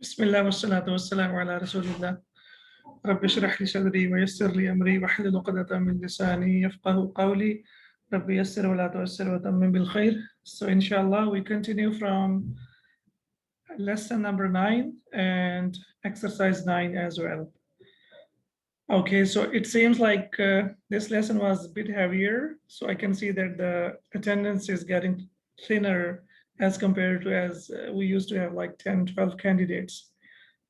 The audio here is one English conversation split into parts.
Bismillah wassalatu wassalamu ala rasulillah. Rabbi shrah li sadri wa yassir li amri wa hlul 'uqdatan min lisani yafqahu qawli. Rabbi yassir wa la tu'assir wa tammim bil khair. So inshallah we continue from lesson number 9 and exercise 9 as well. Okay, so it seems like this lesson was a bit heavier. So I can see that the attendance is getting thinner as compared to as we used to have like 10, 12 candidates.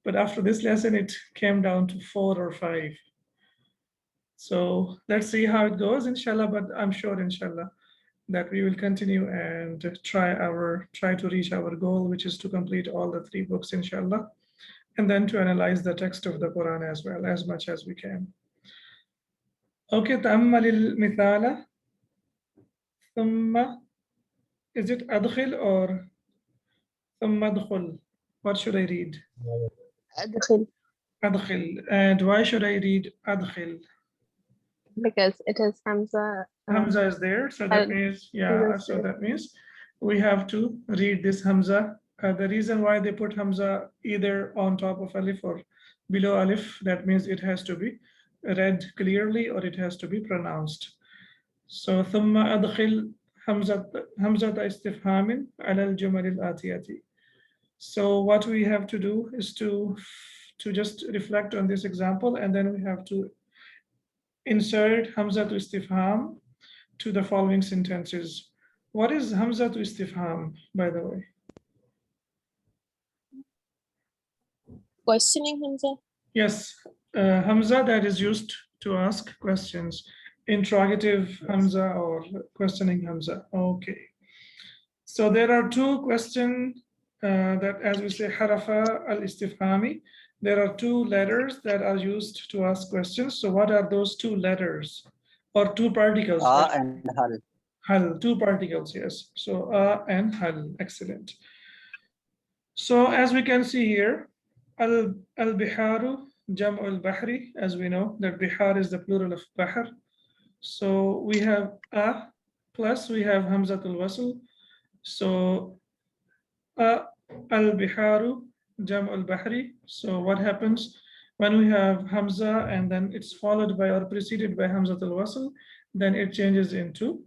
But after this lesson, it came down to 4 or 5. So let's see how it goes, inshallah. But I'm sure, inshallah, that we will continue and try to reach our goal, which is to complete all the 3 books, inshallah, and then to analyze the text of the Quran as well, as much as we can. Okay, تأمل المثال ثم, is it أدخل or ثم أدخل? What should I read? أدخل. أدخل. And why should I read أدخل? Because it is Hamza. Hamza is there, so that means, yeah, so that means we have to read this Hamza. The reason why they put Hamza either on top of Alif or below Alif, that means it has to be read clearly or it has to be pronounced. So ثم أدخل همزة استفهام على الجمل الآتية. So what we have to do is to just reflect on this example, and then we have to insert Hamza to istifham to the following sentences. What is Hamza to istifham, by the way? Questioning Hamza? Yes, Hamza that is used to ask questions. Interrogative Hamza or questioning Hamza. Okay. So there are 2 questions that, as we say, harafa al-istifhami. There are 2 letters that are used to ask questions. So what are those 2 letters or 2 particles? And hal. Hal, 2 particles, yes. So and hal, excellent. So as we can see here, al-biharu, jam al-bahri, as we know that bihar is the plural of bahar. So we have a plus we have hamzatul wasl. So al-biharu, jam al-bahri. So what happens when we have hamza and then it's followed by or preceded by hamzatul wasl, then it changes into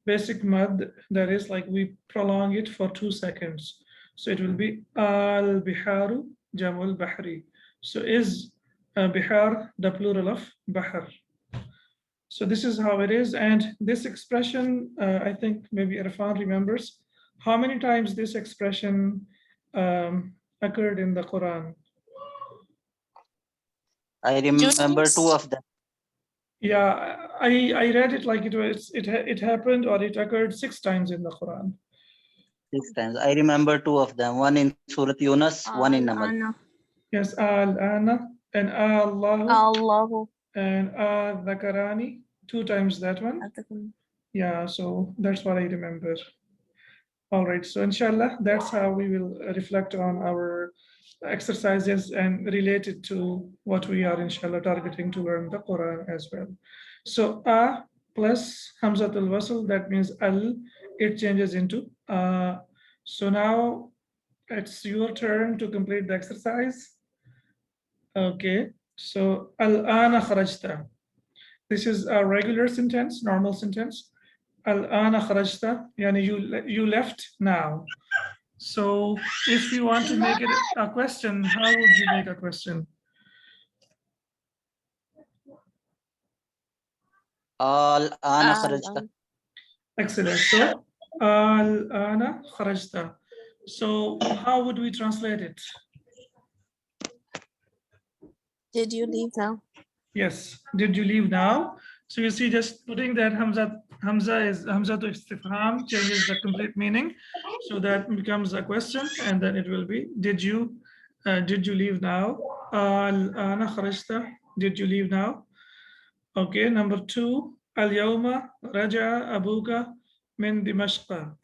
basic mad, that is like we prolong it for 2 seconds. So it will be al-biharu jamul bahri. So is bihar the plural of bahar? So this is how it is. And this expression, I think maybe Irfan remembers how many times this expression occurred in the Quran. I remember 2 of them. Yeah, I read it like it happened or it occurred 6 times in the Quran. 6 times. I remember 2 of them. One in Surah Yunus, one in Namal. Yes, al-ana and Allahu Allahu. and al-dhakarani, 2 times that one. Yeah, so that's what I remember. All right, so inshallah, that's how we will reflect on our exercises and relate it to what we are inshallah targeting to learn the Quran as well. So a plus hamzatul wasl, that means al, it changes into so now it's your turn to complete the exercise. Okay, so al-ana kharajta. This is a regular sentence, normal sentence. Al-ana kharajta, yani you left now. So if you want to make it a question, how would you make a question? Al-ana kharajta. Excellent. So al-ana kharajta. So how would we translate it? Did you leave now? Yes. Did you leave now? So you see, just putting that Hamza is Hamza to istifham changes the complete meaning. So that becomes a question, and then it will be, did you leave now? Al-ana kharajta. Did you leave now? Okay, number 2, al-yawma raja'a abuka min Dimashq.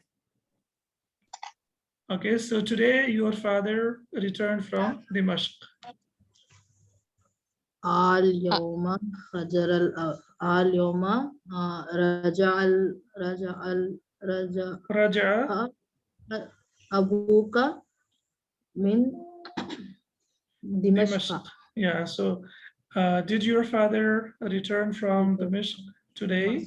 Okay, so today your father returned from Dimashq. al-yawma Raja'a abuka min Dimashq. Yeah, so did your father return from Dimashq today?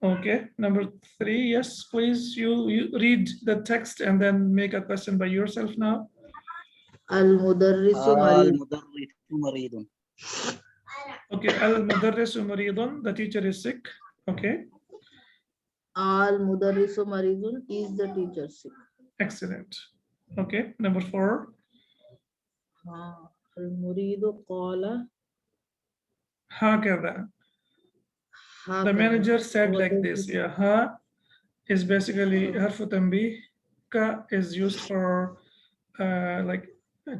Okay, number 3, yes, please, you read the text and then make a question by yourself now. Al-Mudarrisu Marid. Al-Mudarrisu Maridun. Okay, al-Mudarrisu Maridun, the teacher is sick. Okay, Al-Mudarrisu Maridun is the teacher sick. excellent. Okay, number 4. Al-Muridu Qala. Hakada. The manager said like this. Yeah, ha is basically harfu tanbih. Ka is used for like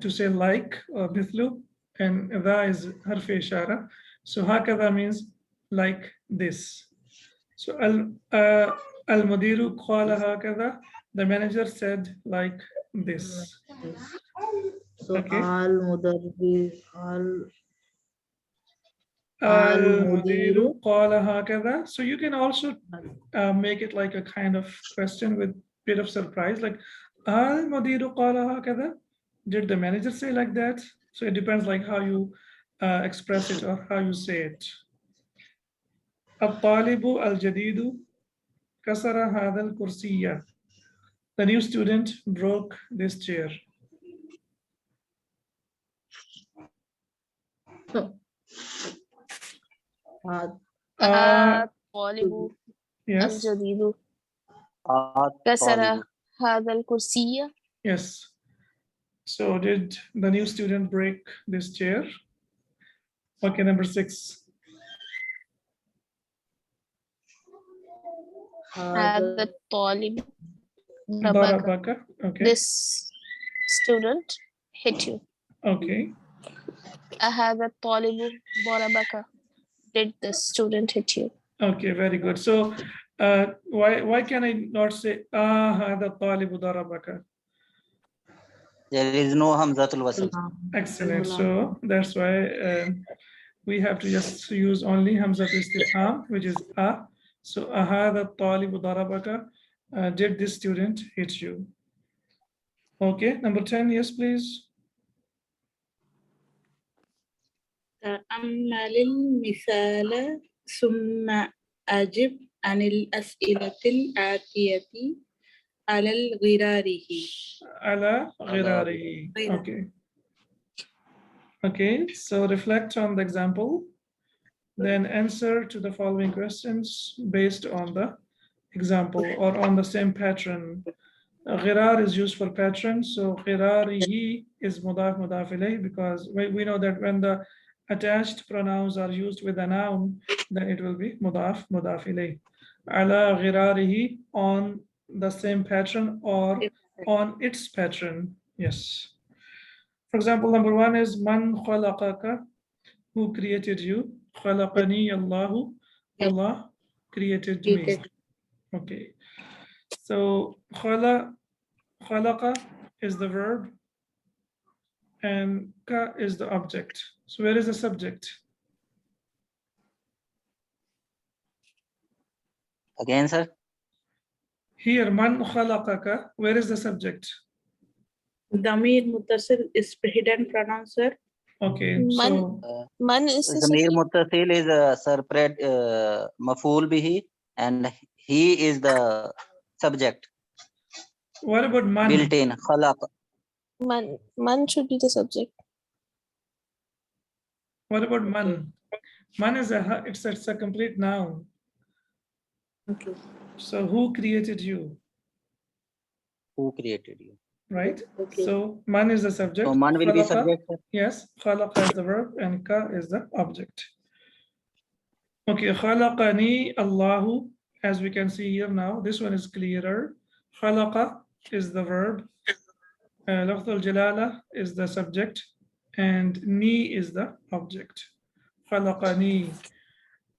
to say like or mithlu, and dha is harf ishara. So hakada means like this. So al-mudiru qala hakada. The manager said like this. So Okay. Al-Mudarris Al-mudiru qala hakada. So you can also make it like a kind of question with bit of surprise, like al-mudiru qala hakada. Did the manager say like that? So it depends like how you express it or how you say it. Al-talibu al-jadidu kasara hadha al-kursiyya. The new student broke this chair. الطالب Yes, الجديد At-talibu. كسر هذا الكرسي. yes. So did the new student break this chair? Okay, number 6. هذا الطالب ضربك. Darabaka. Okay. This student hit you. Okay. هذا الطالب ضربك. Did the student hit you? Okay, very good. So why can I not say هذا الطالب ضربك? There is no Hamzatul Wasl. Excellent. So that's why we have to just use only Hamza istifham, which is a. So هذا الطالب ضربك. Did this student hit you? Okay, number 10, yes, please. تأمل المثال ثم أجب عن الأسئلة الآتية على غراره. على غراره. Okay. Okay, so reflect on the example, then answer to the following questions based on the example or on the same pattern. Ghirar is used for pattern, so ghirarihi is mudaf mudaf ilayh, because we know that when the attached pronouns are used with a noun, then it will be mudaf mudaf ilayh. Ala ghirarihi, on the same pattern or on its pattern. Yes. For example, number 1 is man khalaqaka, who created you? Khalaqani Allahu, Allah created me. Okay. So khalaqa is the verb and ka is the object. So where is the subject? Again, sir. Here, man khalaqaka, where is the subject? Damir Muttasil is hidden pronoun, sir. Okay, so Man is the Zamir subject. Muttasil is surpred maf'ul bihi, and he is the subject. what about man? Built in khalaq. Man should be the subject. What about man? Man is it's a complete noun. Okay. So who created you? Who created you? Right? Okay. So man is the subject. So man will be Khalaqa, subject. yes, khalaqa is the verb and ka is the object. Okay, khalaqani Allahu, as we can see here now, this one is clearer. Khalaqa is the verb, lafz al-jalala is the subject, and ni is the object. Khalaqani.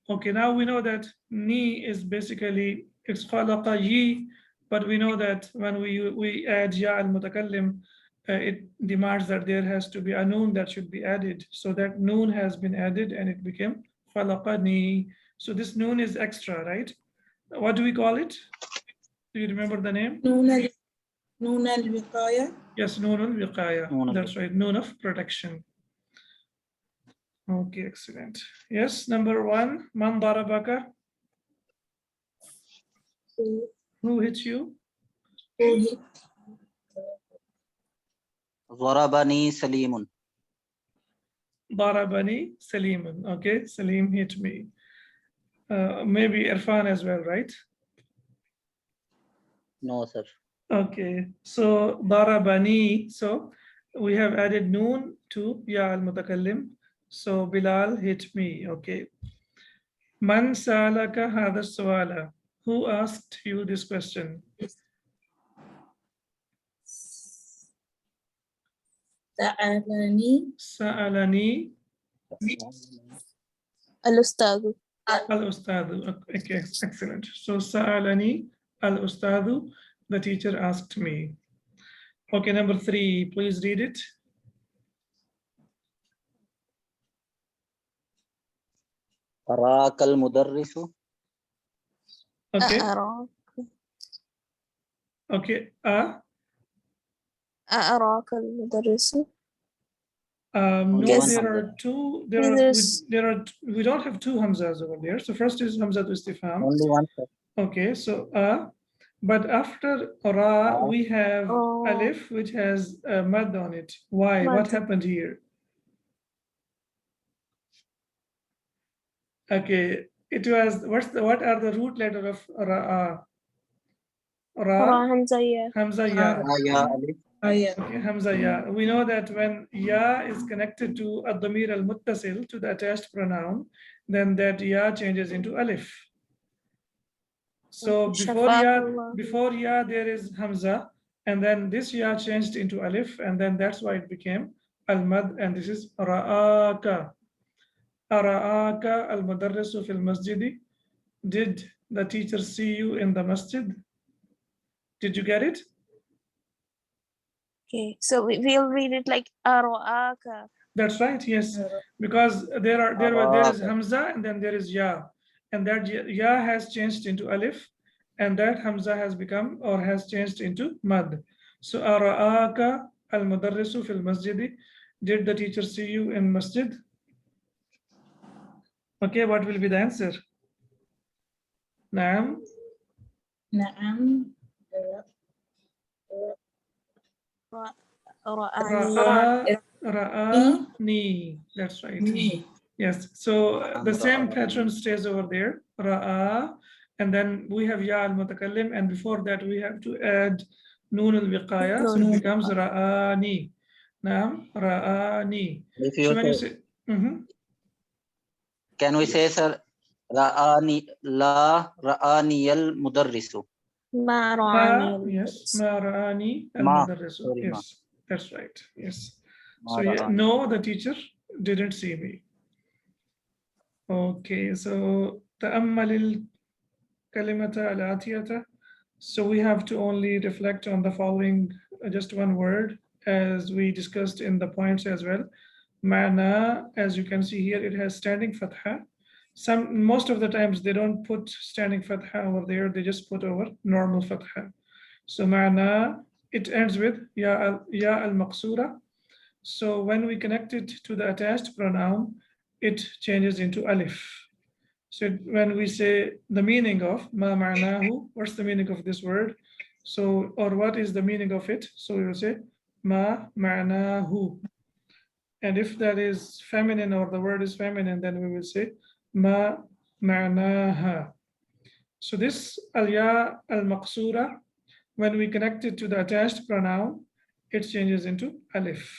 Okay, now we know that ni is basically, it's khalaqa yi, but we know that when we add ya al-mutakallim, it demands that there has to be a noon that should be added. So that noon has been added and it became khalaqani. So this noon is extra, right? What do we call it? Do you remember the name? Noon al-Wiqaya. Yes, noon al-wiqaya. Noon That's right, noon of protection. Okay, excellent. Yes, number 1, man darabaka? Who hit you? Zarabani Salimun. Darabani Salimun. Okay, Salim hit me. Maybe Irfan as well, right? No, sir. Okay, so darabani. So we have added noon to ya al-mutakallim. So Bilal hit me. Okay. Man salaka hadha suwala? Who asked you this question? Sa'alani Al-Ustadu. al-ustadu. Okay, excellent. So Sa'alani al-ustadu, the teacher asked me. Okay, number 3, please read it. Arakal Mudarrisu. Okay, أأراك okay. أأراك المدرس. Only No, one Yes. there Hamza. are two. There's We don't have two hamzas over there. So first is hamza to istifham. Only one, sir. Okay, so but after ra we have Oh. alif which has mad on it. Why? What Mad. happened here? Okay, it was what are the root letter of ra? Ra, Hamza, yeah. hamza ya. Ya Alif. Okay, hamza ya. We know that when ya is connected to ad-damir al-muttasil, to the attached pronoun, then that ya changes into alif. So before ya there is hamza, and then this ya changed into alif, and then that's why it became al-mad, and this is ra'aka. Ara'aka al-mudarrisu fil masjidi. Did the teacher see you in the masjid? Did you get it? Okay, so we'll read it like Aro'aka. That's right, yes. Because there is hamza and then there is ya. And that ya has changed into alif, and that hamza has become or has changed into mad. So ara'aka al-mudarrisu fil masjidi. Did the teacher see you in masjid? Okay, what will be the answer? Naam. Ra'ani. That's right. Yes. So the same pattern stays over there. Ra'a, and then we have ya al-mutakallim, and before that we have to add noon al-wiqaya, so it becomes ra'ani. Naam, ra'ani. If you So when you say, say, can we say, sir, Ra'ani al Mudarrisu? Ma ra'ani. yes, ma ra'ani Ma, al-mudarrisu. sorry, ma. Yes, that's right. Yes. Ma So yeah, ra'ani. no, the teacher didn't see me. Okay, so ta'ammal al-kalimata al-atiyata. So we have to only reflect on the following, just one word, as we discussed in the points as well. Ma'na, as you can see here, it has standing fatha. Most of the times they don't put standing fatha over there, they just put over normal fatha. So ma'na, it ends with ya al-maqsura. So when we connect it to the attached pronoun, it changes into alif. So when we say the meaning of ma ma'nahu, what's the meaning of this word? So, or what is the meaning of it? So we will say ma ma'nahu. And if that is feminine or the word is feminine, then we will say ma ma'naha. So this al-ya al-maqsura, when we connect it to the attached pronoun, it changes into alif,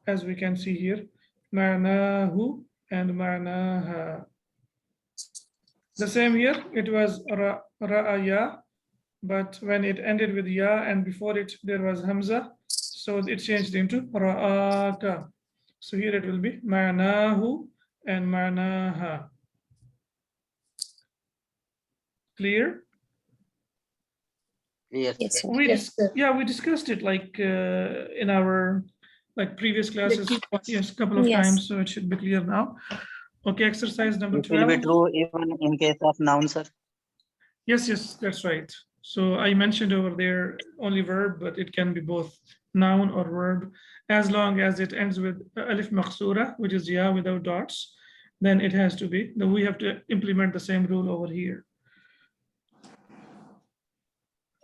as we can see here, ma'nahu and ma'naha. The same here, it was ra'aya, but when it ended with ya and before it there was hamza, so it changed into ra'aka. So here it will be ma'nahu and ma'naha. Clear? Yes. Yes, sir. We discussed it like in our previous classes, yes, couple of Yes. times, so it should be clear now. Okay, exercise number It will 12. be true even in case of noun, sir. Yes, that's right. So I mentioned over there only verb, but it can be both noun or verb, as long as it ends with alif maqsura, which is ya without dots, then it has to be. Then we have to implement the same rule over here.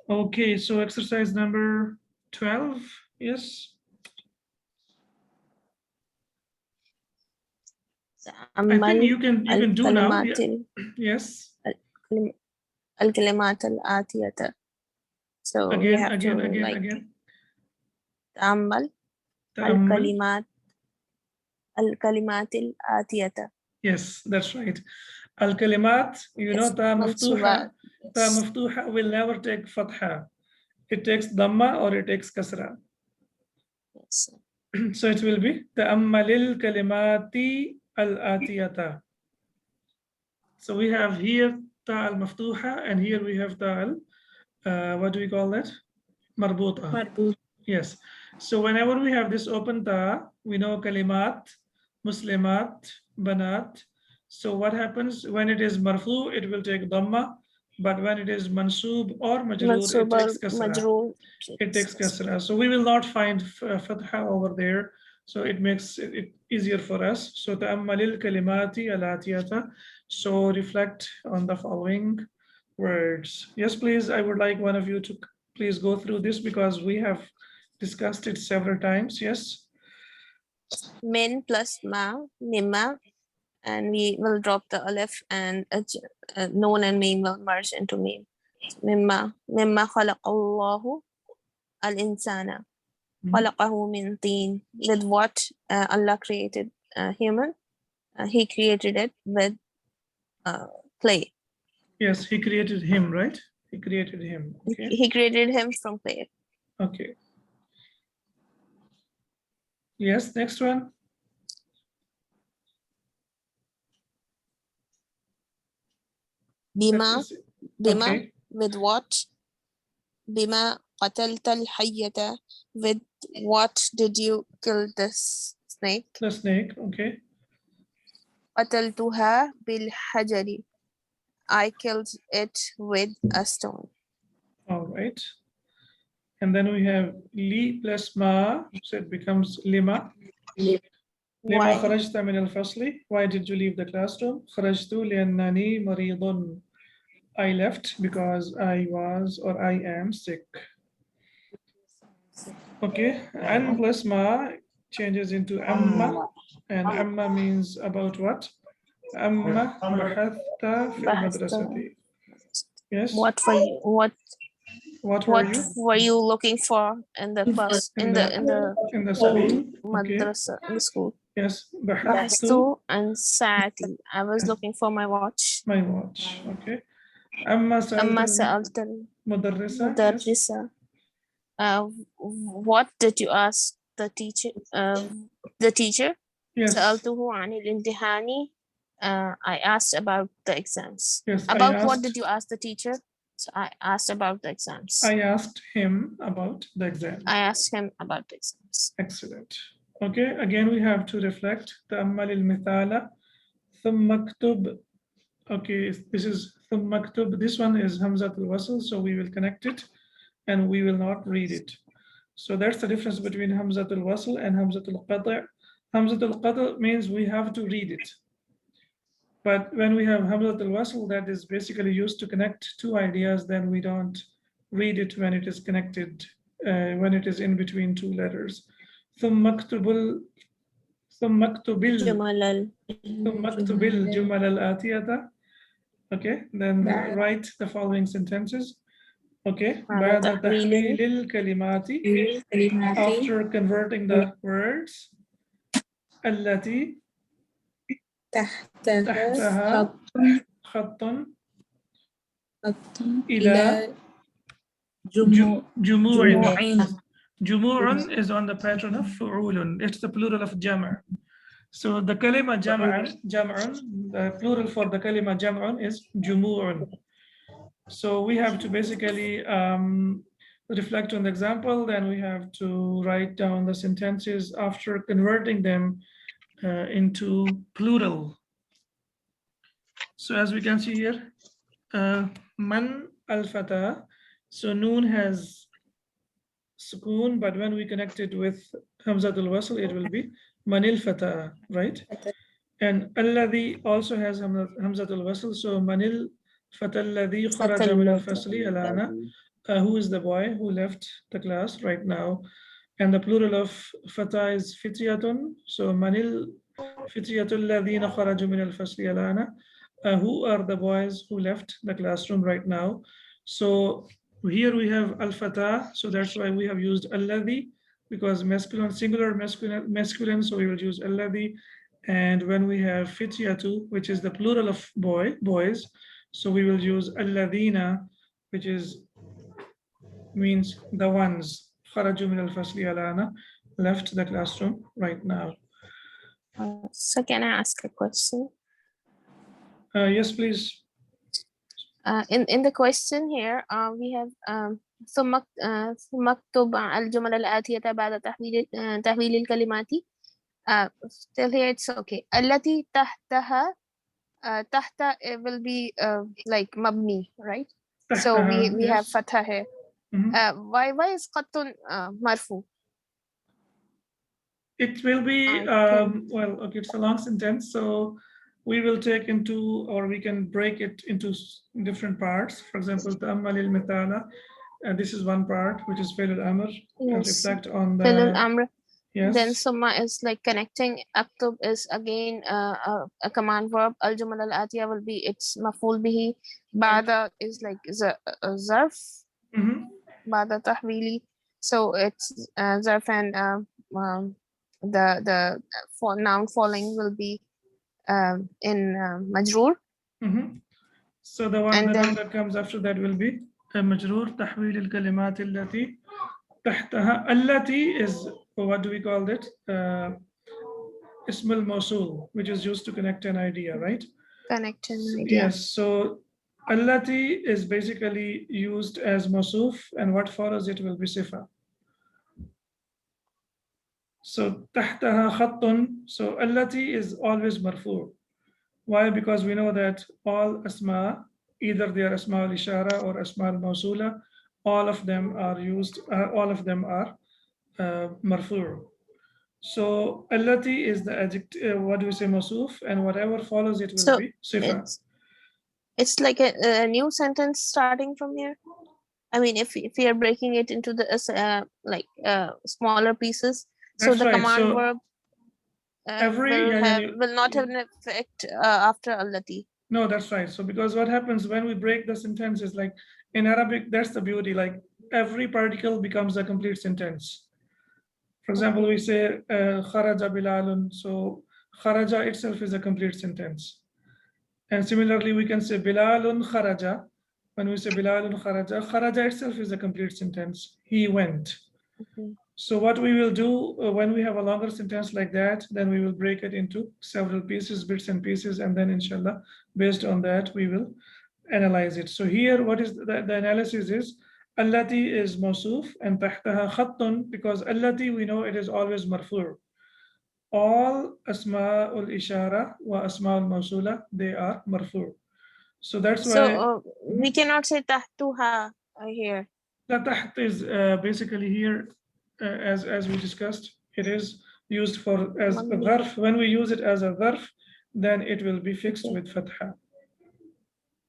Okay, so exercise number 12, yes. I think you can do now. Yes. الكلمات الآتية. So we Again, have to like again. تأمل تأمل. الكلمات الآتية. Yes, that's right. Al-kalimat, you know, ta maftuha will never take fatha. It takes dhamma or it takes kasra. Yes. So it will be ta'ammalil kalimati al-atiyata. So we have here ta al-maftuha and here we have ta al, what do we call that? Marbuta. Yes. So whenever we have this open ta, we know kalimat, muslimat, banat. So what happens when it is marfu, it will take dhamma, but when it is mansub or majroor, it takes kasra. It takes kasra. So we will not find fatha over there. So it makes it easier for us. So ta'ammalil kalimati al-atiyata. So reflect on the following words. Yes, please. I would like one of you to please go through this because we have discussed it several times. Yes. Min plus ma, mimma, and we will drop the alif and noon and mim will merge into mim. Mimma khalaqallahu al-insana. Khalaqahu min teen. With what Allah created human? He created it with clay. Yes, he created him, right? He created him. Okay. He created him from clay. Okay. Yes, next one. Bima, Okay. with what? Bima qatalta al-hayyata. With what did you kill this snake? The snake, okay. Qataltuha bil hajari. I killed it with a stone. All right. And then we have li plus ma, so it becomes lima. Lima kharajta min al-fasli. Why did you leave the classroom? Kharajtu liannani maridun. I left because I was or I am sick. Okay, an plus ma changes into amma, and amma means about what? Amma bahathta fil madrasati. Yes. What were you looking for in the class in the school? madrasa, in the school? Yes. Bahastu and Saati. I was looking for my watch. My watch. Okay. Amma sa'alta mudarrisa. What did you ask the teacher? Yes. سألته عن الامتحان. I asked about the exams. Yes, about what did you ask the teacher? So I asked about the exams. I asked him about the exams. I asked him about the exams. Excellent. Okay, again we have to reflect. تأمل المثال ثم اكتب. Okay, this is ثم اكتب. This one is Hamzat al-Wasl, so we will connect it and we will not read it. So that's the difference between Hamzat al-Wasl and Hamzat al-Qata'. Hamzat al-Qata' means we have to read it. But when we have Hamzat al-Wasl, that is basically used to connect two ideas, then we don't read it when it is connected, when it is in between two letters. ثم اكتب الجمل الآتية. Okay, then write the following sentences. Okay, بعد تحليل الكلمات, after converting the words, التي تحتها خط إلى جموع. Jumu'un is on the pattern of fu'ulun. It's the plural of jama'. So the kalima jam'un, the plural for the kalima jam'un is jumu'un. So we have to basically reflect on the example, then we have to write down the sentences after converting them into plural. So as we can see here, man al-fata, So noon has sukoon, but when we connect it with hamzatul wasl, it will be manil fata, right? And alladhi also has hamzatul wasl, so manil fata alladhi kharaja min al-fasli alana. Who is the boy who left the class right now? And the plural of fata is fityatun, so manil fityatul ladhina kharaju min al-fasli alana. Who are the boys who left the classroom right now? So here we have al-fata, so that's why we have used alladhi, because masculine, singular masculine, so we will use alladhi. And when we have fityatu, which is the plural of boys, so we will use alladhina, which is means the ones kharaju min al-fasli alana, left the classroom right now. So can I ask a question? Yes, please. In the question here, we have ثم اكتب الجمل الآتية بعد تحويل الكلمات. Still here it's okay. التي تحتها تحت will be like mabni, right? So we have fatha here. Why is qattun marfu? It will be well, okay, it's a long sentence, so we will take into, or we can break it into different parts. For example, ta'ammal al-mithala, this is one part, which is fi'l al-amr, and reflect on the Fi'l al-amr. Yes. Then summa is like connecting. Aktub is again a command verb. Al-jumal al-atiya will be its maf'ul bihi. Ba'da is like zarf. Ba'da tahwili. So it's zarf, and the noun following will be in majroor. So the one that comes after that will be majroor. Tahwil al-kalimat allati tahtaha. Allati is, what do we call it? Ism al-mawsul, which is used to connect an idea, right? Connect an idea. Yes. So allati is basically used as mawsuf, and what follows it will be sifa. So tahtaha khattun. So allati is always marfu. Why? Because we know that all asma, either they are asma al-ishara or asma al-mawsula, all of them are used, all of them are marfu. So allati is the adjective, what do we say, mawsuf, and whatever follows it will be sifa. It's like a new sentence starting from here. I mean, if we are breaking it into the smaller pieces, so the command verb will not have an effect after allati. No, that's right. So because what happens when we break the sentence is like in Arabic, that's the beauty, like every particle becomes a complete sentence. For example, we say kharaja bilalun, so kharaja itself is a complete sentence. And similarly, we can say bilalun kharaja. When we say bilalun kharaja, kharaja itself is a complete sentence. He went. So what we will do when we have a longer sentence like that, then we will break it into several pieces, bits and pieces, and then inshallah, based on that, we will analyze it. So here, what is the analysis is, allati is mawsuf and tahtaha khattun, because allati, we know it is always marfu'. All asma'ul ishara wa asma'ul mawsula, they are marfu'. So that's why. So we cannot say tahtuha here. The taht is basically here, as we discussed, it is used for as a dharf. When we use it as a dharf, then it will be fixed with fatha.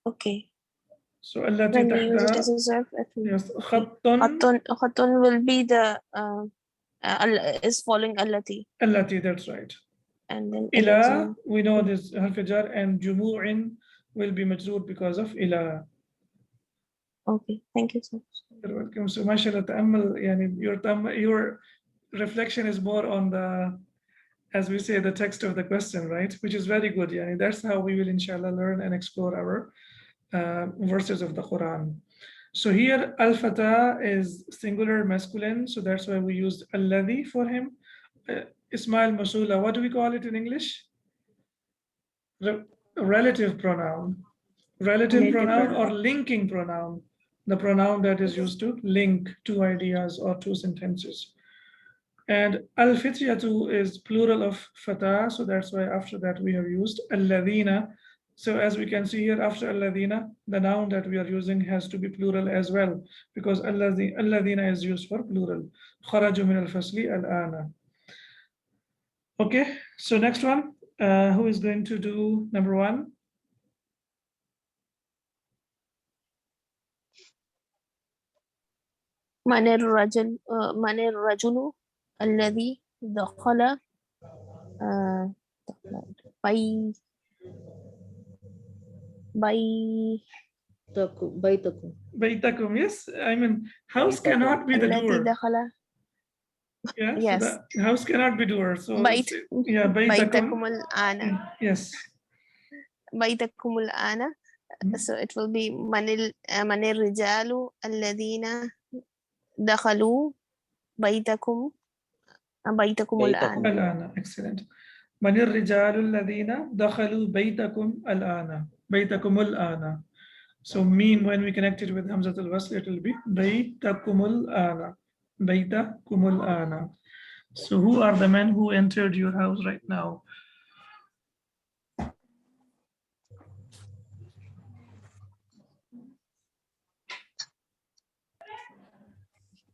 Okay. So allati tahtaha, yes, khattun will be the is following allati. Allati, that's right. And then ila, we know this harf jar, and jumu'in will be majroor because of ila. Okay, thank you so much. You're welcome. So mashallah, ta'ammal, your reflection is more on the, as we say, the text of the question, right? Which is very good. Yani that's how we will inshallah learn and explore our verses of the Quran. So here al-fata is singular masculine, so that's why we used alladhi for him. Ismail Masula, what do we call it in English? Relative pronoun. Relative pronoun or linking pronoun. The pronoun that is used to link two ideas or two sentences. And al-fityatu is plural of fata, so that's why after that we have used alladhina. So as we can see here, after alladhina, the noun that we are using has to be plural as well, because alladhina is used for plural. Kharaju min al-fasli al-ana. Okay, so next one, who is going to do number 1? من الرجل الذي دخل بي بيتكم. Baytakum, yes. I mean, house cannot be the الذي doer. دخل. Yeah, Yes. so the house cannot be doer. So بيت. yeah, بيتكم baytakum. الآن. Yes. بيتكم الآن. So it will be من الرجال الذين دخلوا بيتكم الآن. الآن. Excellent. من الرجال الذين دخلوا بيتكم الآن. بيتكم الآن. So meme, when we connect it with Hamzat al-Wasl, it will be بيتكم الآن. بيتكم الآن. So who are the men who entered your house right now?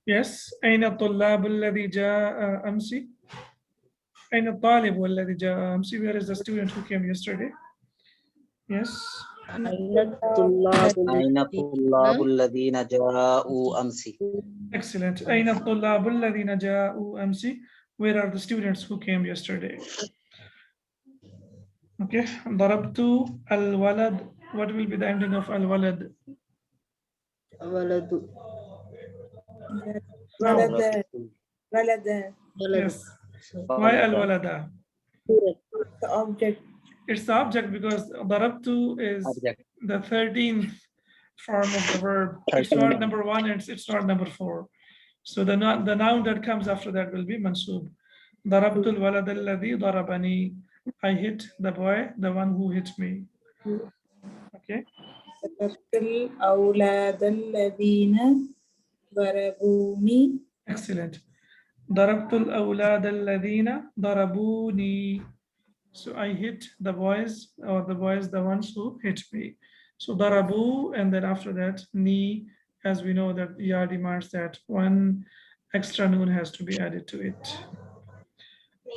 Yes. أين الطلاب الذي جاء أمس؟ أين الطالب الذي جاء أمس? Where is the student who came yesterday? Yes. أين الطلاب أين الطلاب الذين جاءوا أمس؟ Excellent. أين الطلاب الذين جاءوا أمس? Where are the students who came yesterday? Okay. ضربت الولد. What will be the ending of الولد? ولد. ولد. ولد. Yes. Why الولد? The object. It's the object because ضربت is Object. the 13th form of the verb. It's not number 1 and it's not number 4. So the noun that comes after that will be mansub. ضربت الولد الذي ضربني. I hit the boy, the one who hit me. Okay. ضربت الأولاد الذين ضربوني. Excellent. ضربت الأولاد الذين ضربوني. So I hit the boys, or the boys, the ones who hit me. So ضربوا, and then after that, ni, as we know that ya demands that one extra noon has to be added to it.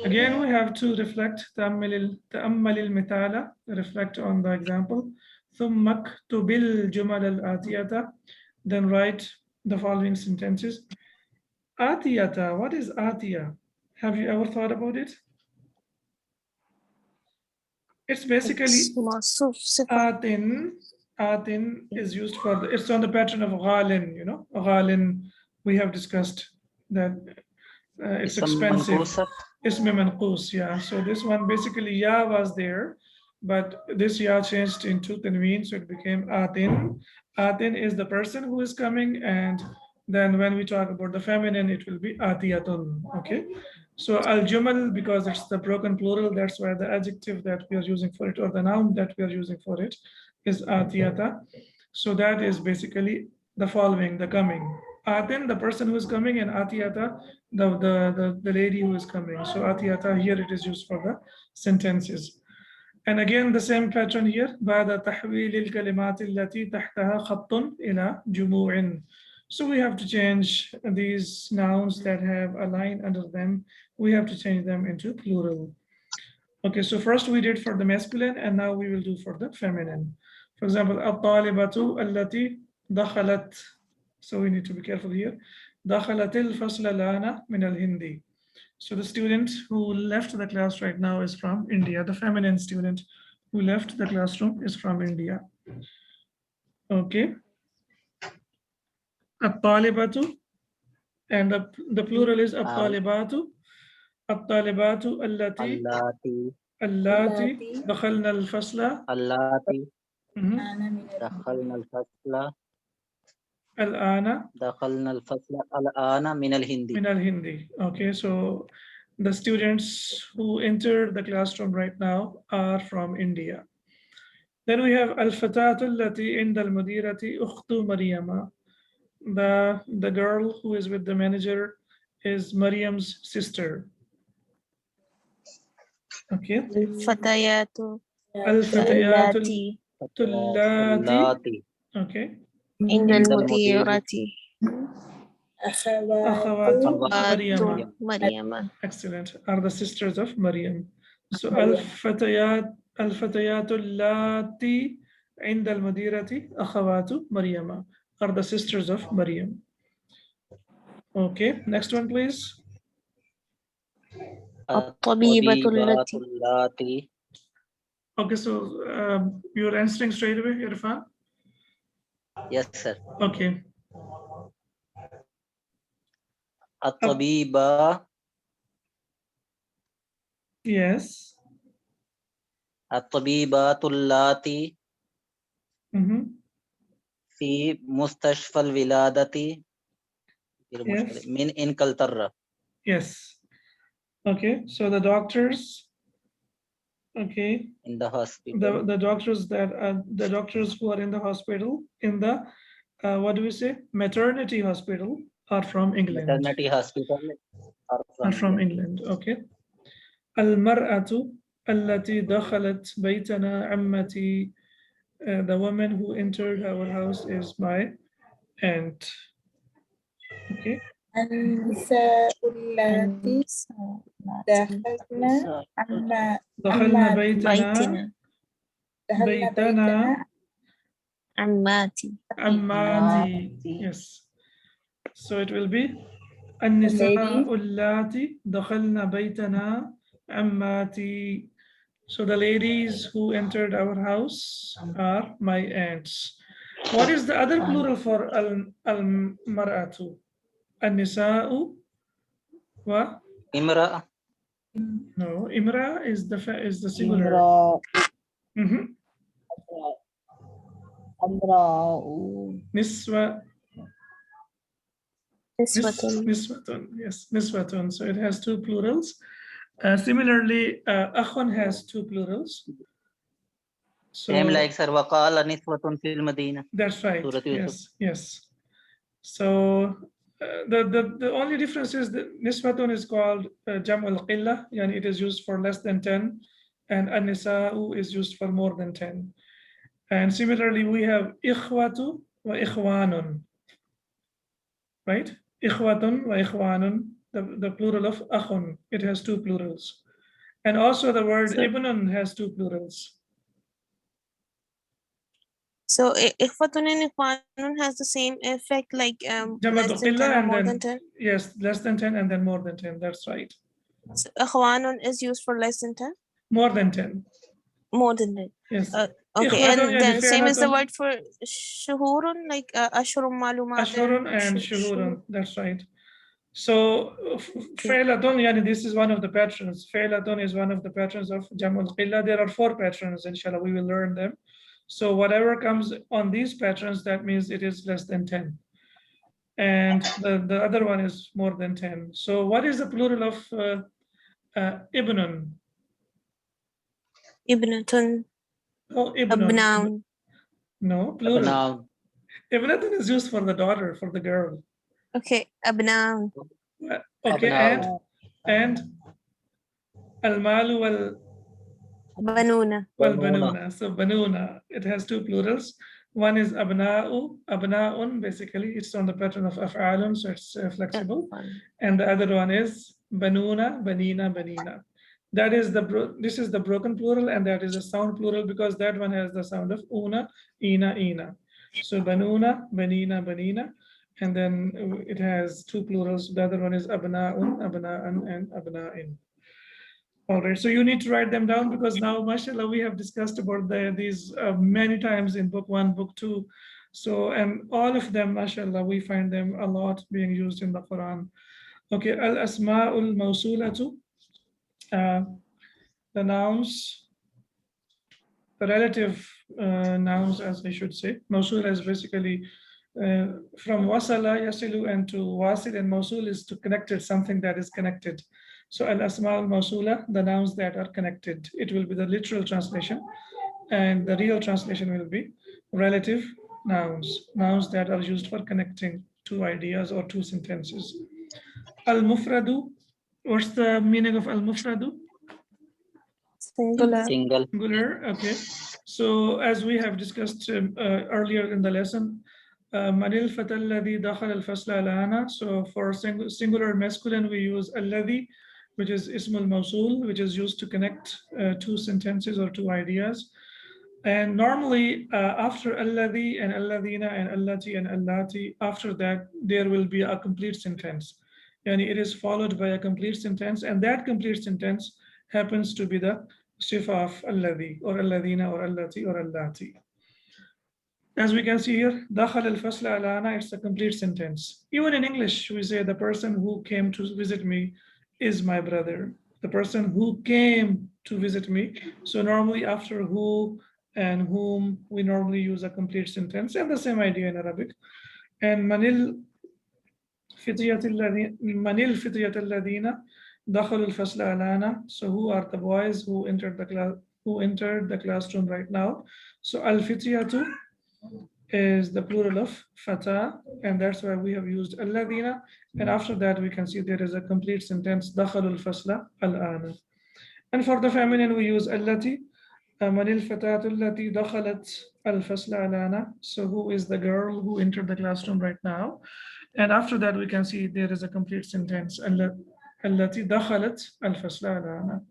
Again, we have to reflect تأمل المثال, reflect on the example. ثم اكتب الجمل الآتية, then write the following sentences. آتية, what is آتية? Have you ever thought about it? It's basically atin is used for it's on the pattern of ghalin, you know. Ghalin, we have discussed that it's expensive. Ism manqus, yeah. So this one basically ya was there, but this ya changed into tanween, so it became atin. Atin is the person who is coming, and then when we talk about the feminine, it will be atiyatun. Okay. So al-jumal, because it's the broken plural, that's why the adjective that we are using for it, or the noun that we are using for it, is atiyata. So that is basically the following, the coming. Atin, the person who is coming, and atiyata, the lady who is coming. So atiyata, here it is used for the sentences. And again, the same pattern here. بعد تحويل الكلمات التي تحتها خط إلى جموع. So we have to change these nouns that have a line under them. We have to change them into plural. Okay, so first we did for the masculine, and now we will do for the feminine. For example, الطالبة التي دخلت. So we need to be careful here. دخلت الفصل الآن من الهندي. So the student who left the class right now is from India. The feminine student who left the classroom is from India. Okay. الطالبة, and the plural is الطالبات. الطالبات التي دخلنا الفصل. اللاتي دخلنا الفصل الآن من الهندي. من الهندي. Okay, so the students who entered the classroom right now are from India. Then we have الفتاة التي عند المديرة أخت مريم. The girl who is with the manager is Mariam's sister. Okay. الفتيات الفتيات التي اللاتي. Okay. عند المديرة أخوات مريم. مريم. Excellent. Are the sisters of Maryam. So الفتيات اللاتي عند المديرة أخوات مريم are the sisters of Maryam. Okay, next one please. الطبيبة الطبيبات التي. اللاتي. Okay, so you're answering straight away, Irfan? Yes, sir. Okay. الطبيبة. Yes. الطبيبات اللاتي في مستشفى الولادة Yes. من إنجلترا. Yes. Okay, so the doctors, okay, In the hospital. the doctors that the doctors who are in the hospital, in the what do we say, maternity hospital, are from England. Maternity hospital Are from England. Okay. المرأة التي دخلت بيتنا عمتي. The woman who entered our house is my aunt. Okay. النساء اللاتي دخلنا بيتنا عماتي. عماتي. Yes. So it will be النساء اللاتي دخلنا بيتنا عماتي. So the ladies who entered our house are my aunts. What is the other plural for al-mar'atu? An-nisa'u wa? امرأة. No, imra is the singular. Niswa. Niswatun. Yes, niswatun. So it has two plurals. Similarly, akhun has two plurals. So, Same like sir, وقال نسوة في المدينة. That's right. Yes, yes. So the only difference is that niswatun is called jam al-qillah, and it is used for less than 10, and an-nisa'u is used for more than 10. And similarly, we have ikhwatu wa ikhwanun, right? Ikhwatun wa ikhwanun, the plural of akhun, it has two plurals. And also the word ibnun has two plurals. So ikhwatun and ikhwanun has the same effect, like less than 10 or more than 10? Yes, less than 10 and then more than 10, that's right. So ikhwanun is used for less than 10? More than 10. More than 10. Yes. Okay, and then same is the word for shuhurun, like ashurun malumat. Ashurun and shuhurun, that's right. So Fa'latun, yani this is one of the patrons. Fa'latun is one of the patrons of Jamul Qillah. There are 4 patrons, inshallah, we will learn them. So whatever comes on these patrons, that means it is less than 10. And the other one is more than 10. So what is the plural of ibnun? Ibnatun. Oh, ibnun. Abnaun. No, plural. Abnaun. Ibnatun is used for the daughter, for the girl. Okay, abnaun. Okay, Abnaun. and al-malu Banuna. wal-banuna. So banuna, it has 2 plurals. One is abna'u, abna'un, basically it's on the pattern of af'alun, so it's flexible. And the other one is banuna, banina, banina. That is this is the broken plural, and that is a sound plural because that one has the sound of una, ina, ina. So banuna, banina, banina, and then it has 2 plurals. The other one is abna'un, abna'an, and abna'in. All right, so you need to write them down because now, mashallah, we have discussed about these many times in book 1, book 2. So, and all of them, mashallah, we find them a lot being used in the Quran. Okay, al-asma'ul mawsulatu, the nouns, the relative nouns, as I should say. Mawsul is basically from wasala, yasilu, and to wasil, and mawsul is to connected, something that is connected. So al-asma al-mawsula, the nouns that are connected. It will be the literal translation, and the real translation will be relative nouns, nouns that are used for connecting 2 ideas or 2 sentences. Al-mufradu, what's the meaning of al-mufradu? Singular. single, Singular, okay. So as we have discussed earlier in the lesson, manil fatal ladhi dakhal al fasla alana. So for singular masculine, we use alladhi, which is ismul mawsul, which is used to connect two sentences or two ideas. And normally after alladhi and alladhina and allati and allati, after that, there will be a complete sentence. And it is followed by a complete sentence, and that complete sentence happens to be the sifa of alladhi or alladhina or allati or allati. As we can see here, dakhal al-fasla alana, it's a complete sentence. Even in English, we say the person who came to visit me is my brother. The person who came to visit me. So normally after who and whom, we normally use a complete sentence, and the same idea in Arabic. And manil fitriyat alladhina dakhal al-fasla alana. So who are the boys who entered the classroom right now? So al-fitriyatu is the plural of fata, and that's why we have used alladhina. And after that, we can see there is a complete sentence, dakhalul fasla al-ana. And for the feminine, we use allati, manil fatatu allati dakhalat al-fasla al-ana. So who is the girl who entered the classroom right now? And after that, we can see there is a complete sentence, allati dakhalat al-fasla al-ana.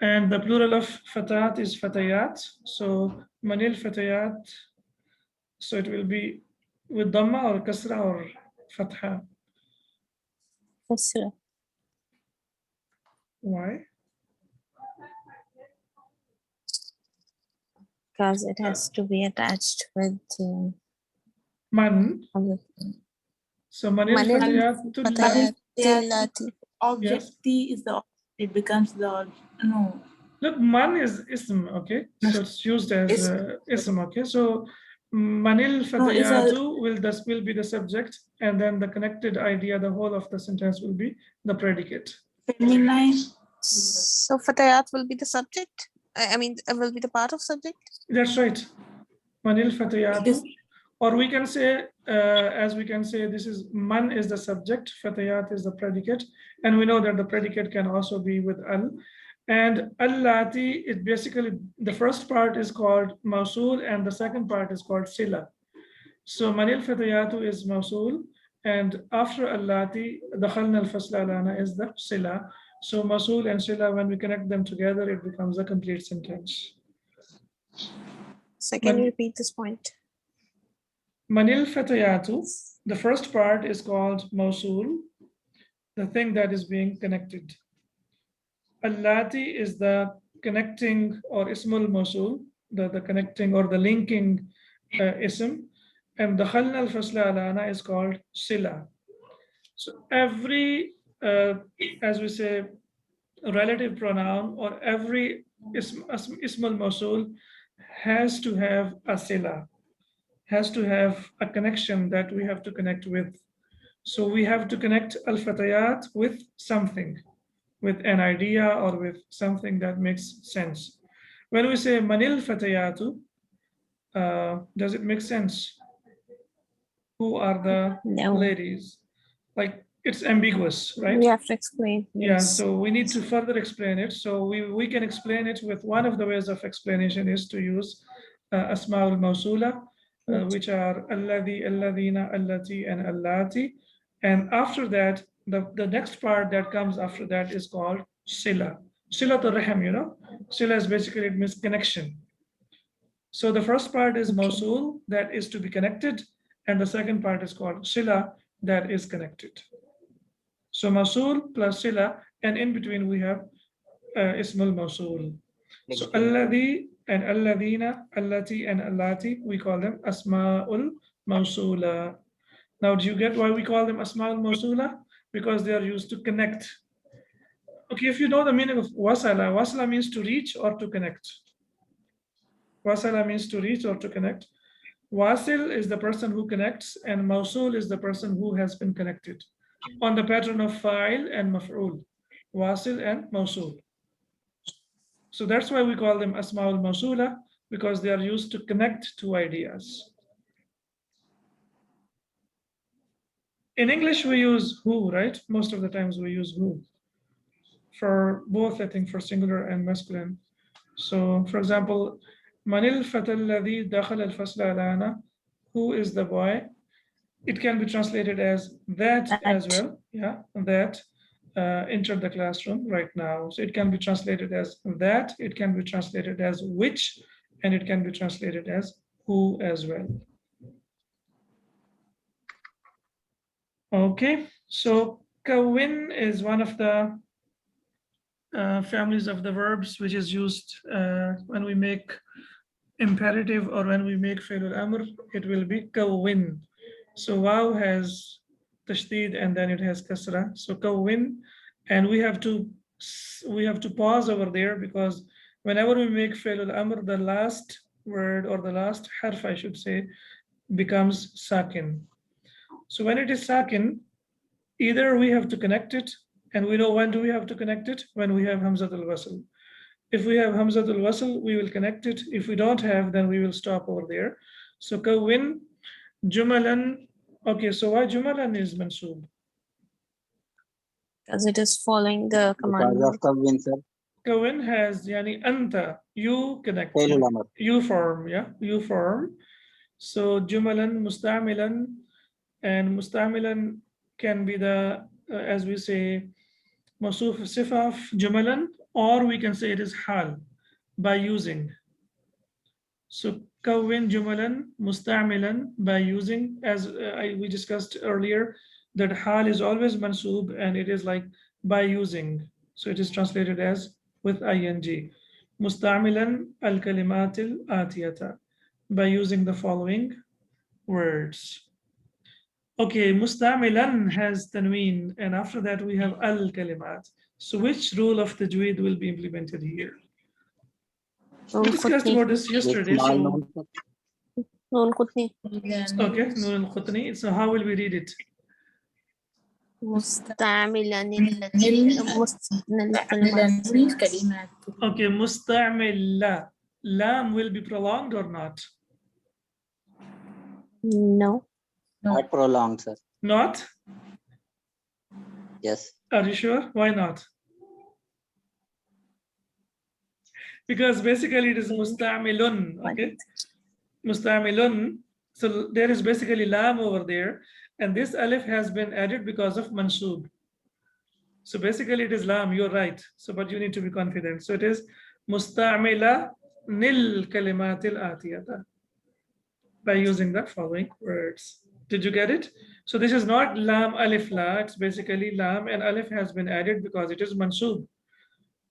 And the plural of fatat is fatayat. So manil fatayat, so it will be with dhamma or kasra or fatha. Kasra. Why? Because it has to be attached with Man. So manil fatayatul. Fatayati. Object Yes. T is the, it becomes the, no. Look, man is ism, okay? So it's used as ism, okay? So manil fatayatu will be the subject, and then the connected idea, the whole of the sentence will be the predicate. Feminine. So Fatayat will be the subject. I mean, will be the part of subject. That's right. Manil fatayatu. Or we can say, as we can say, this is man is the subject, fatayat is the predicate, and we know that the predicate can also be with al. And allati, it basically, the first part is called mausul and the second part is called sila. So manil fatayatu is mausul, and after allati, dakhalna al-fasla alana is the sila. So mausul and sila, when we connect them together, it becomes a complete sentence. So can you repeat this point? Manil fatayatu, the first part is called mausul, the thing that is being connected. Allati is the connecting or ismul mausul, the connecting or the linking ism, and the dakhalna al-fasla alana is called sila. So every, as we say, relative pronoun or every ismul mausul has to have a sila, has to have a connection that we have to connect with. So we have to connect al-fatayat with something, with an idea or with something that makes sense. When we say manil fatayatu, does it make sense? Who are the ladies? Like, it's ambiguous, right? We have to explain. Yeah, Yes. so we need to further explain it. So we can explain it with one of the ways of explanation is to use asma'ul mawsula, which are alladhi, alladhina, allati, and allati. And after that, the next part that comes after that is called sila. Sila to rahim, you know? Sila is basically, it means connection. So the first part is mawsul, that is to be connected, and the second part is called sila, that is connected. So mawsul plus sila, and in between we have ismul mawsul. So alladhi and alladhina, allati and allati, we call them asma'ul mawsula. Now, do you get why we call them asma'ul mawsula? Because they are used to connect. Okay, if you know the meaning of wasala, wasala means to reach or to connect. Wasala means to reach or to connect. Wasil is the person who connects, and mawsul is the person who has been connected on the pattern of fa'il and maf'ul, wasil and mawsul. So that's why we call them asma'ul mawsula, because they are used to connect two ideas. In English, we use who, right? Most of the times we use who. for both, I think, for singular and masculine. So, for example, Manil Fatal Ladhi Dakhal al Fasla Alana, who is the boy? It can be translated as that as well. Yeah, that entered the classroom right now. So it can be translated as that, it can be translated as which, and it can be translated as who as well. Okay, so kawin is one of the families of the verbs which is used when we make imperative or when we make fi'l al-amr, it will be kawin. So waw has tashdid and then it has kasra. So kawin, and we have to pause over there because whenever we make fi'l al-amr, the last word or the last harf, I should say, becomes sakin. So when it is sakin, either we have to connect it, and we know when do we have to connect it? When we have hamzat al-wasl. If we have hamzat al-wasl, we will connect it. If we don't have, then we will stop over there. So kawin jumalan. Okay, so why jumalan is mansoob? Because it is following the Because command. of kawin, sir. Kawin has yani anta, you connect, Fi'l al-amr. you form, yeah, you form. So jumalan, mustamilan, and mustamilan can be the, as we say, mawsoof sifa of jumalan, or we can say it is hal by using. So kawin jumalan mustamilan by using, as we discussed earlier, that hal is always mansoob and it is like by using. So it is translated as with ing. Mustamilan al kalimatil atiyata, by using the following words. Okay, mustamilan has tanween, and after that we have al kalimat. So which rule of tajweed will be implemented here? We discussed about this yesterday. Small So noun, sir. Noon Qutni. okay, Nun al-Qutni. So how will we read it? مستعملا كلمات. Okay, musta'mil la. Lam will be prolonged or not? No. Not prolonged, sir. Not? Yes. Are you sure? Why not? Because basically it is musta'milun. Okay, musta'milun. So there is basically lam over there, and this alif has been added because of mansoob. So basically it is lam, you're right. So but you need to be confident. So it is musta'mila nil kalimatil atiyata, by using the following words. Did you get it? So this is not lam alif la, it's basically lam and alif has been added because it is mansoob.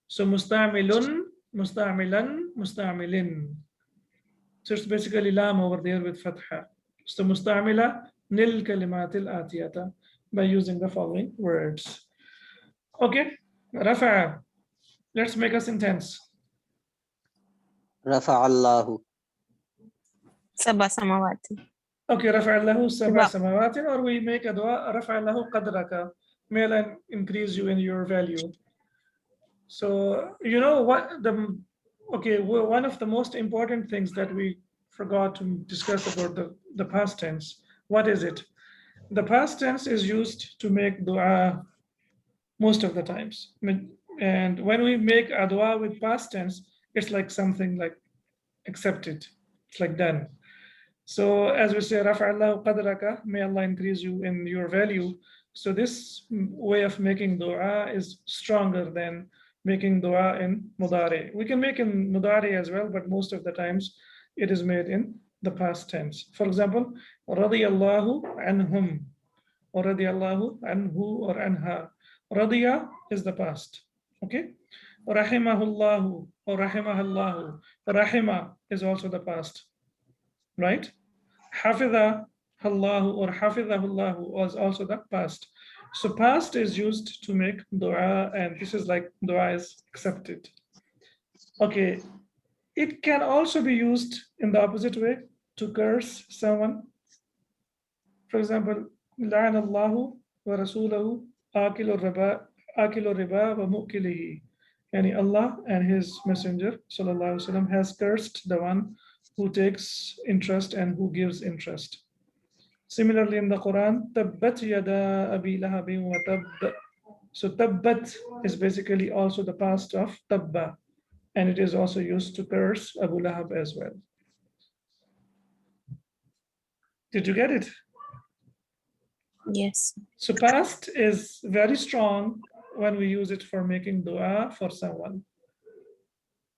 So musta'milun, musta'milan, musta'milin. So it's basically lam over there with fatha. So musta'mila nil kalimatil atiyata, by using the following words. Okay, rafa'a. Let's make a sentence. Rafa'allahu. سبع سماوات. Okay, rafa'allahu sab'a samawatin, or we make a dua, rafa'allahu qadraka. May Allah increase you in your value. So you know what the, okay, one of the most important things that we forgot to discuss about the past tense. What is it? The past tense is used to make dua most of the times. And when we make a dua with past tense, it's like something like accepted. It's like done. So as we say, rafa'allahu qadraka, may Allah increase you in your value. So this way of making dua is stronger than making dua in mudari. We can make in mudari as well, but most of the times it is made in the past tense. For example, radiyallahu anhum, or radiyallahu anhu or anha. Radiya is the past. Okay. Rahimahullahu or rahimahallahu. Rahima is also the past. Right? Hafidha Allahu or Hafidhahullahu was also the past. So past is used to make dua, and this is like dua is accepted. Okay, it can also be used in the opposite way to curse someone. For example, لعن الله ورسوله آكل الربا ومؤكله. Yani Allah and His Messenger sallallahu alaihi wasallam has cursed the one who takes interest and who gives interest. Similarly, in the Quran, تبت يدا أبي لهب وتب. So tabbat is basically also the past of tabba, and it is also used to curse Abu Lahab as well. Did you get it? Yes. So past is very strong when we use it for making dua for someone.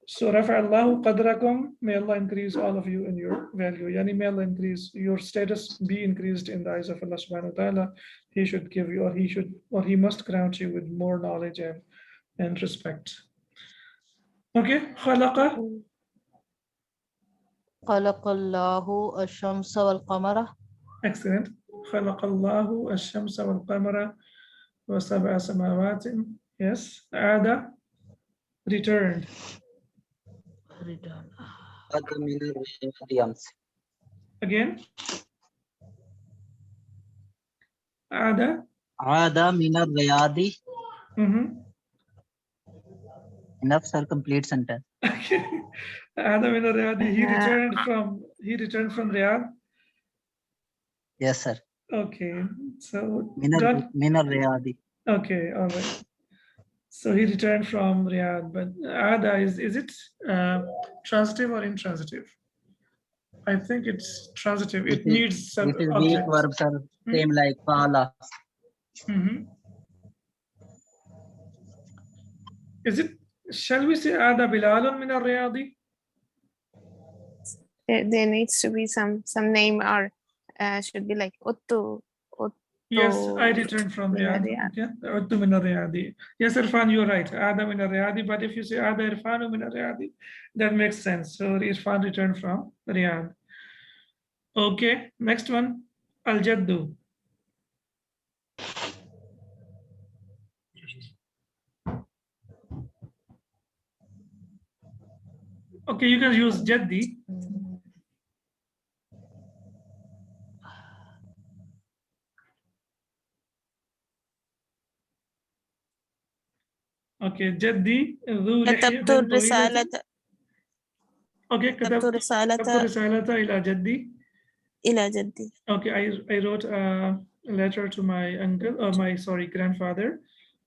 So rafa'allahu qadrakum, may Allah increase all of you in your value. Yani may Allah increase your status, be increased in the eyes of Allah subhanahu wa ta'ala. He should give you, or he must grant you with more knowledge and respect. Okay, khalaqa. خلق الله الشمس والقمر. Excellent. خلق الله الشمس والقمر وسبع سماوات. Yes. عاد, returned. Return. Again. عاد. عاد من الرياض. Enough, sir. Complete sentence. Okay. عاد من الرياض. He returned from Riyadh. Yes, sir. Okay. So من الرياض. okay, all right. So he returned from Riyadh, but Ada, is it transitive or intransitive? I think it's transitive. It needs some This is weak object. verb, sir. Same like qala. Is it? Shall we say Ada Bilalun min al-Riyadi? There needs to be some name, or should be like Uttu. Yes, I returned from Riyadh. Okay, Uttu min al-Riyadi. Yes, Irfan, you're right. Ada min al-Riyadi. But if you say Ada Irfanu min al-Riyadi, that makes sense. So Irfan returned from Riyadh. Okay, next one, Al-Jaddu. Okay, you can use Jaddi. Okay, Jaddi. كتبت الرسالة. Okay, كتبت رسالة إلى جدي. إلى جدي. Okay, I wrote a letter to my uncle, or my grandfather.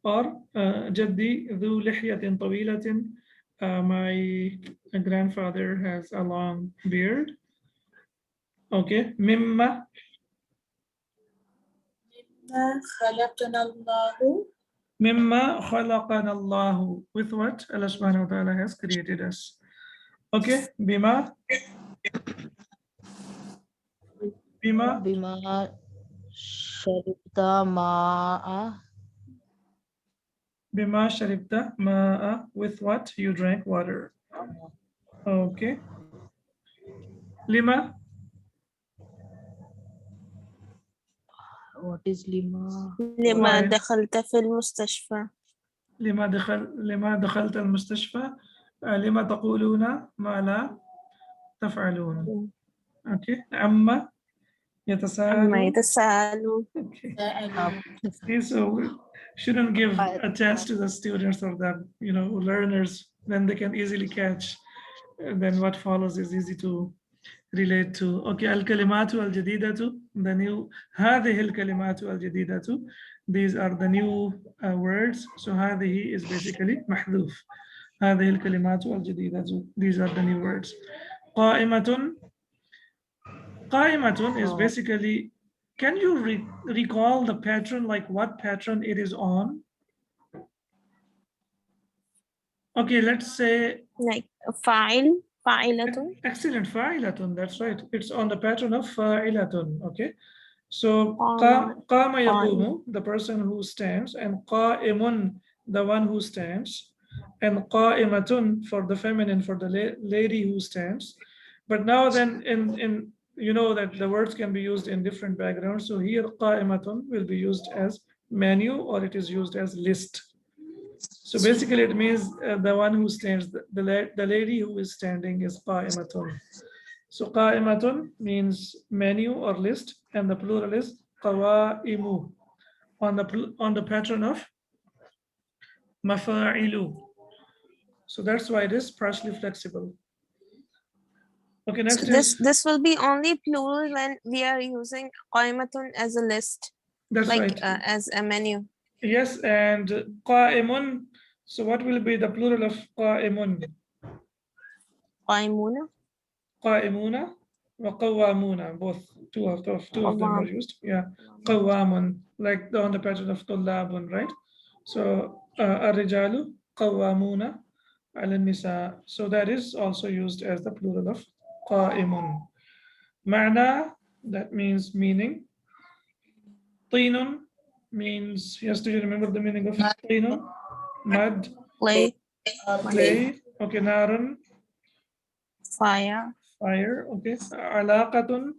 Or جدي ذو لحية طويلة. My grandfather has a long beard. Okay, مما خلقنا الله. مما خلقنا الله. With what Allah subhanahu wa ta'ala has created us. Okay, بما شربت ماء. بما شربت ماء. With what you drank water. Okay. لما. What is lima? لما دخلت في المستشفى. لما دخلت المستشفى. لما تقولون ما لا تفعلون. Okay. عما يتساءلون. Okay. So we shouldn't give a chance to the students or the learners, then they can easily catch. And then what follows is easy to relate to. Okay, al-kalimatu al-jadidatu, the new, هذه الكلمات الجديدة, these are the new words. So هذه is basically محذوف. هذه الكلمات الجديدة, these are the new words. قائمة is basically, can you recall the pattern, like what pattern it is on? Okay, let's say like fa'il. Fa'ilatun. Excellent, fa'ilatun, that's right. It's on the pattern of fa'ilatun, okay? So, qama yaqumu, the person who stands, and qa'imun, the one who stands, and qa'imatun for the feminine, for the lady who stands. But now then, in you know that the words can be used in different backgrounds. So here, qa'imatun will be used as menu, or it is used as list. So basically it means the one who stands, the lady who is standing is qa'imatun. So qa'imatun means menu or list, and the plural is qawa'imu, on the pattern of mafa'ilu. So that's why it is partially flexible. Okay, next so this will be only plural when we are using qa'imatun as a list. That's like right. as a menu. Yes, and qa'imun. So what will be the plural of qa'imun? قائمون. Qa'imuna wa qawwamuna. Both two of them are قوام. used. Yeah, qawwamun, like on the pattern of tullabun, right? So ar-rijalu qawwamuna ala nisa. So that is also used as the plural of qa'imun. Ma'na, that means meaning. Tinun means, yes, do you remember the meaning of tinun? Mud, Clay. clay. Okay, narun, Fire. fire. Okay, alaqatun,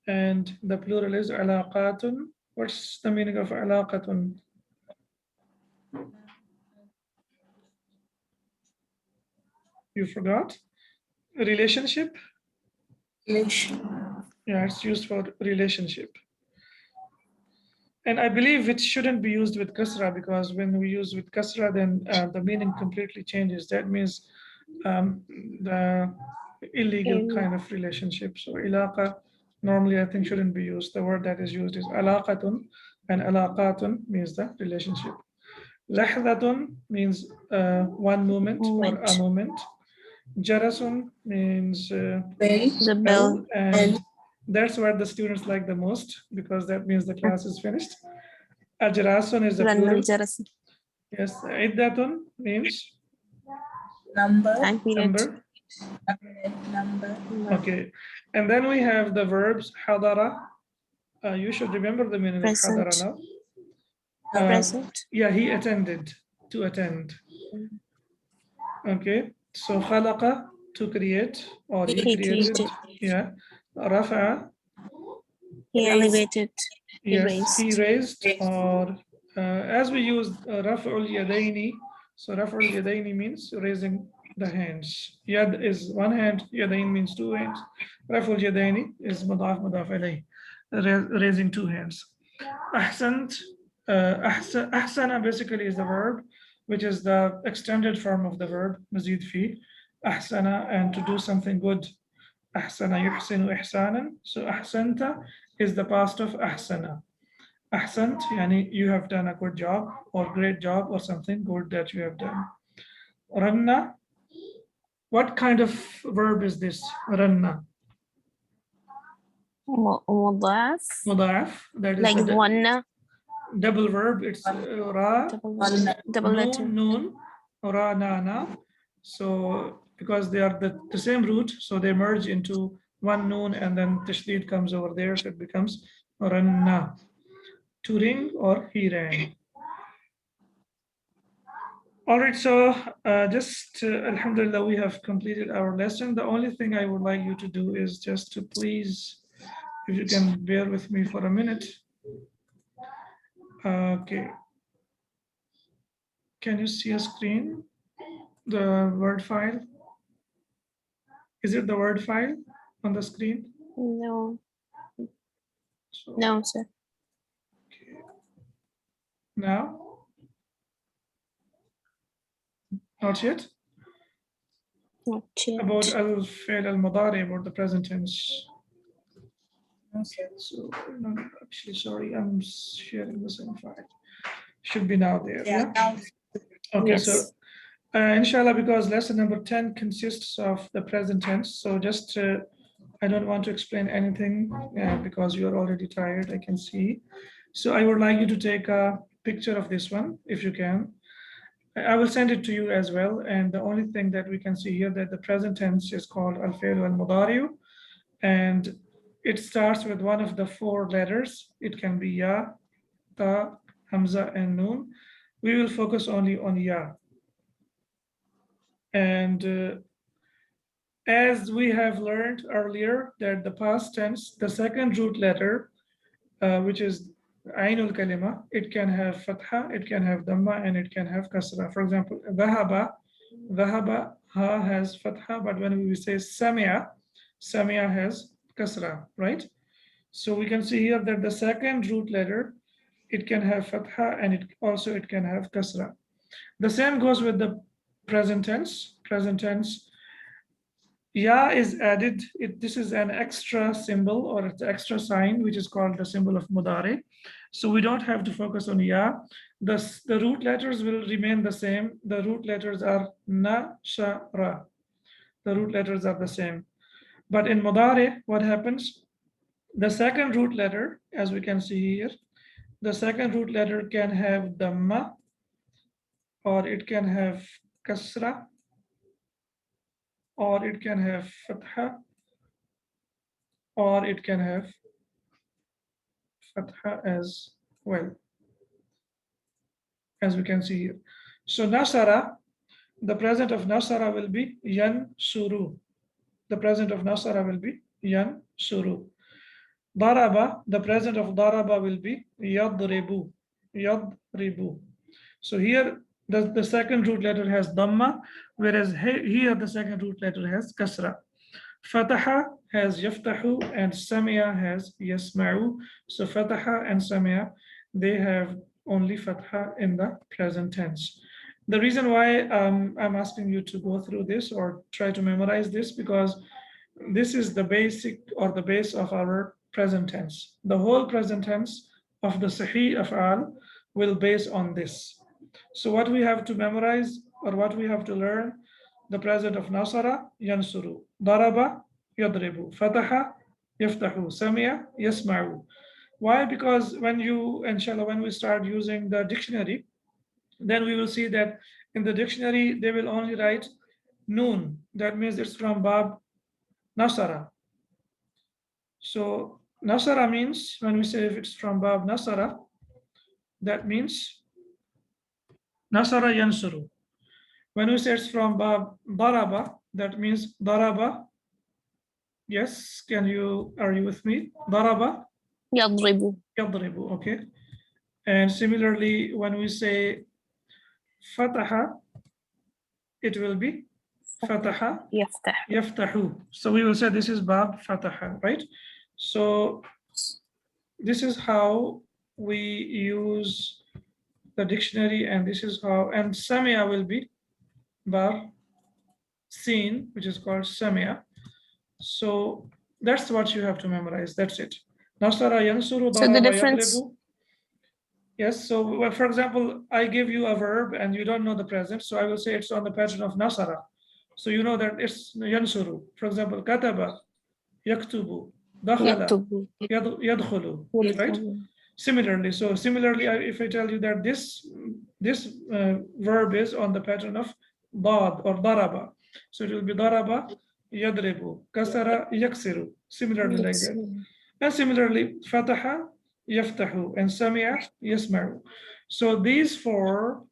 and the plural is alaqatun. What's the meaning of alaqatun? You forgot? Relationship? Yeah, it's used for relationship. And I believe it shouldn't be used with kasra, because when we use with kasra, then the meaning completely changes. That means the illegal kind of relationship. So ilaqa normally I think shouldn't be used. The word that is used is alaqatun, and alaqatun means the relationship. Lahdatun means one moment or a moment. Jarasun means The bell. and that's what the students like the most, because that means the class is finished. Ajrasun is the Run plural. الجرس. Yes, iddatun means Time period. number. Okay, and then we have the verbs hadara. You should remember the meaning Present. of hadara now. Present. Yeah, he attended, to attend. Okay, so khalaqa, to create, or he He created. created. Yeah, rafa'a, He elevated. He yes, he raised. raised, or as we use raf'ul yadaini. So raf'ul yadaini means raising the hands. Yad is one hand, yadain means two hands. Raf'ul yadaini is mudaf alayh, raising two hands. Ahsant, ahsana basically is the verb, which is the extended form of the verb mazid fi. Ahsana, and to do something good. Ahsana yuhsinu ihsanan. So ahsanta is the past of ahsana. Ahsant, yani you have done a good job or great job or something good that you have done. Ranna, what kind of verb is this? Ranna. مضاعف. Mudaf, that is Like the one. double verb. It's ra, Double letter. noon, ra, na. So because they are the same root, so they merge into one noon, and then tashdid comes over there, so it becomes ranna. To ring, or he rang. All right, so just alhamdulillah, we have completed our lesson. The only thing I would like you to do is just to please, if you can bear with me for a minute. Okay. Can you see a screen? The Word file? Is it the Word file on the screen? No. So, No, sir. okay. Now? Not yet? Not yet. About al-fi'l al-mudari, about the present tense. So, no, actually, sorry, I'm sharing the same file. Should be now there, yeah? Okay, Yes. so inshallah, because lesson number 10 consists of the present tense, so just I don't want to explain anything because you are already tired, I can see. So I would like you to take a picture of this one, if you can. I will send it to you as well. And the only thing that we can see here, that the present tense is called al-fi'l al-mudari'u, and it starts with one of the four letters. It can be ya, ta, hamza, and noon. We will focus only on ya. And as we have learned earlier, that the past tense, the second root letter, which is Ainul Kalima, it can have fatha, it can have dhamma, and it can have kasra. For example, dhahaba, ha has fatha, but when we say samia has kasra, right? So we can see here that the second root letter, it can have fatha, and it can have kasra. The same goes with the present tense. Ya is added. This is an extra symbol, or it's extra sign, which is called the symbol of mudari. So we don't have to focus on ya. The root letters will remain the same. The root letters are nashara. The root letters are the same. But in mudari, what happens? The second root letter, as we can see here, the second root letter can have dhamma, or it can have kasra, or it can have fatha, or it can have fatha as well, as we can see here. So nasara, the present of nasara will be yansuru. The present of nasara will be yansuru. Daraba, the present of daraba will be yadribu. Yadribu. So here the second root letter has dhamma, whereas here the second root letter has kasra. Fataha has yaftahu and samia has yasma'u. So fataha and samia, they have only fatha in the present tense. The reason why I'm asking you to go through this or try to memorize this, because this is the basic or the base of our present tense. The whole present tense of the Sahih Af'al will base on this. So what we have to memorize or what we have to learn, the present of Nasara, Yansuru, Daraba, Yadribu, Fataha, Yaftahu, Samia, Yasma'u. Why? Because when you, inshallah, when we start using the dictionary, then we will see that in the dictionary, they will only write Noon. That means it's from Bab Nasara. So Nasara means, when we say if it's from Bab Nasara, that means Nasara Yansuru. When we say it's from Bab Daraba, that means Daraba. Yes, are you with me? Daraba? Yadribu. Yadribu, okay. And similarly, when we say Fataha, it will be Fataha Yaftah. Yaftahu. So we will say this is Bab Fataha, right? So this is how we use the dictionary, and this is how, and Samia will be Bar Seen, which is called Samia. So that's what you have to memorize. That's it. Nasara Yansuru. So the difference. Yadribu. Yes. So for example, I give you a verb and you don't know the present. So I will say it's on the pattern of Nasara. So you know that it's Yansuru. For example, Kataba, Yaktubu, Dakhala, Yaktubu. Yadkhulu, right? Similarly, if I tell you that this verb is on the pattern of Dad or Daraba, so it will be Daraba, Yadribu, Kasara, Yaksiru, similarly like that. And similarly, Fataha, Yaftahu, and Samia, Yasma'u. So these four,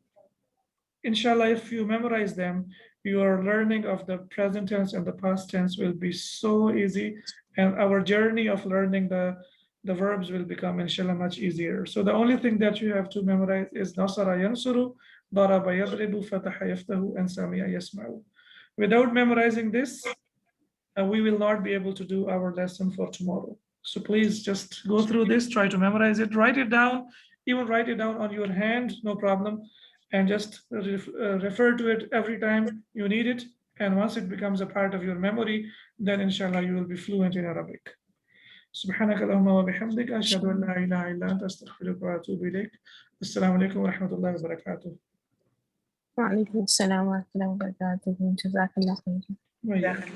inshallah, if you memorize them, your learning of the present tense and the past tense will be so easy, and our journey of learning the verbs will become, inshallah, much easier. So the only thing that you have to memorize is Nasara Yansuru, Daraba Yadribu, Fataha Yaftahu, and Samia Yasma'u. Without memorizing this, we will not be able to do our lesson for tomorrow. So please just go through this, try to memorize it, write it down, even write it down on your hand, no problem, and just refer to it every time you need it. And once it becomes a part of your memory, then inshallah you will be fluent in Arabic. سبحانك اللهم وبحمدك أشهد أن لا إله إلا أنت أستغفرك وأتوب إليك. السلام عليكم ورحمة الله وبركاته. وعليكم السلام ورحمة الله وبركاته. جزاك الله خير. وإياك.